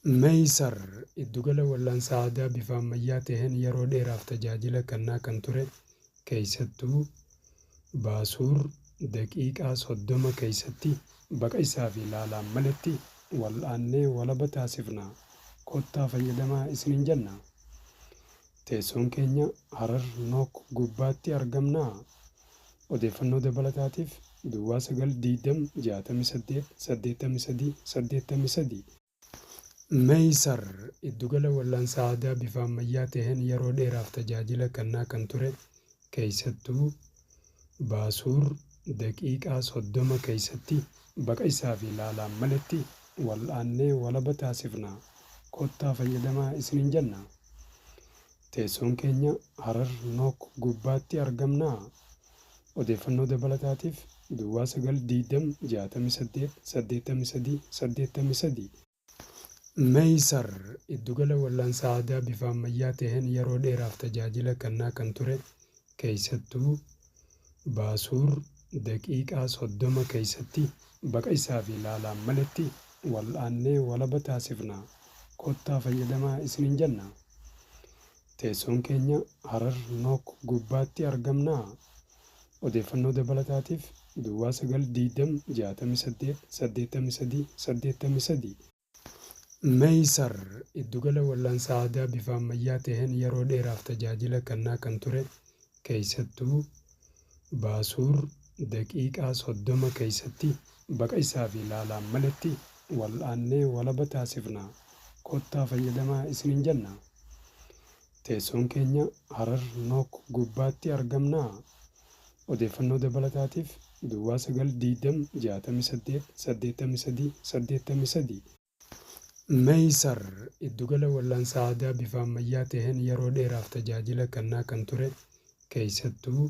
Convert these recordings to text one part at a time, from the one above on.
Meeysar Iddugala wal'aansa aadaa bifa ammayyaa ta'een yeroo dheeraaf tajaajila kennaa kan ture keessattuu Baasuur daqiiqaa 30 keessatti baqa isaa fi ilaalaan malatti wal'aannee walaba taasifna. Kottaa fayyadamaa isiniin jenna. Teessoon keenya Harar Nook gubbaatti argamna. Odeeffannoo dabalataatiif Duwwaa 920 68 83. Meeysar Iddugala wal'aansa aadaa bifa ammayyaa ta'een yeroo dheeraaf tajaajila kennaa kan ture keessattuu Baasuur daqiiqaa 30 keessatti baqa isaa fi ilaalaan malatti wal'aannee walaba taasifna. Kottaa fayyadamaa isiniin jenna. Teessoon keenya Harar Nook gubbaatti argamna. Odeeffannoo dabalataatiif Duwwaa 920 68 83. Meeysar Iddugala wal'aansa aadaa bifa ammayyaa ta'een yeroo dheeraaf tajaajila kennaa kan ture keessattuu Baasuur daqiiqaa 30 keessatti baqa isaa fi ilaalaan malatti wal'aannee walaba taasifna. Kottaa fayyadamaa isiniin jenna. Teessoon keenya Harar Nook gubbaatti argamna. Odeeffannoo dabalataatiif Duwwaa 920 68 83. Meeysar Iddugala wal'aansa aadaa bifa ammayyaa ta'een yeroo dheeraaf tajaajila kennaa kan ture keessattuu Baasuur daqiiqaa 30 keessatti baqa isaa fi ilaalaan malatti wal'aannee walaba taasifna. Kottaa fayyadamaa isiniin jenna. Teessoon keenya Harar Nook gubbaatti argamna. Odeeffannoo dabalataatiif Duwwaa 920 68 83. Meeysar Iddugala wal'aansa aadaa bifa ammayyaa ta'een yeroo dheeraaf tajaajila kennaa kan ture keessattuu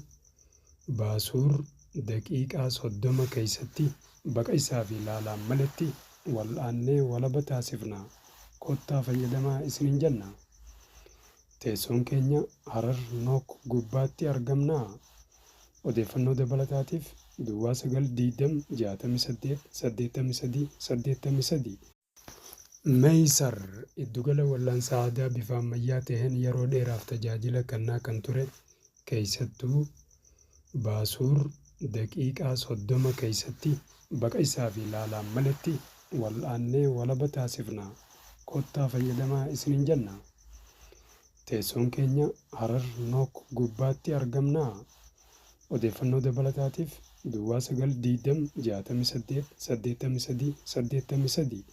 Baasuur daqiiqaa 30 keessatti baqa isaa fi ilaalaan malatti wal'aannee walaba taasifna. Kottaa fayyadamaa isiniin jenna. Teessoon keenya Harar Nook gubbaatti argamna. Odeeffannoo dabalataatiif Duwwaa 920 68 83. Meeysar Iddugala wal'aansa aadaa bifa ammayyaa ta'een yeroo dheeraaf tajaajila kennaa kan ture keessattuu Baasuur daqiiqaa 30 keessatti baqa isaa fi ilaalaan malatti wal'aannee walaba taasifna. Kottaa fayyadamaa isiniin jenna. Teessoon keenya Harar Nook gubbaatti argamna. Odeeffannoo dabalataatiif Duwwaa 920 68 83.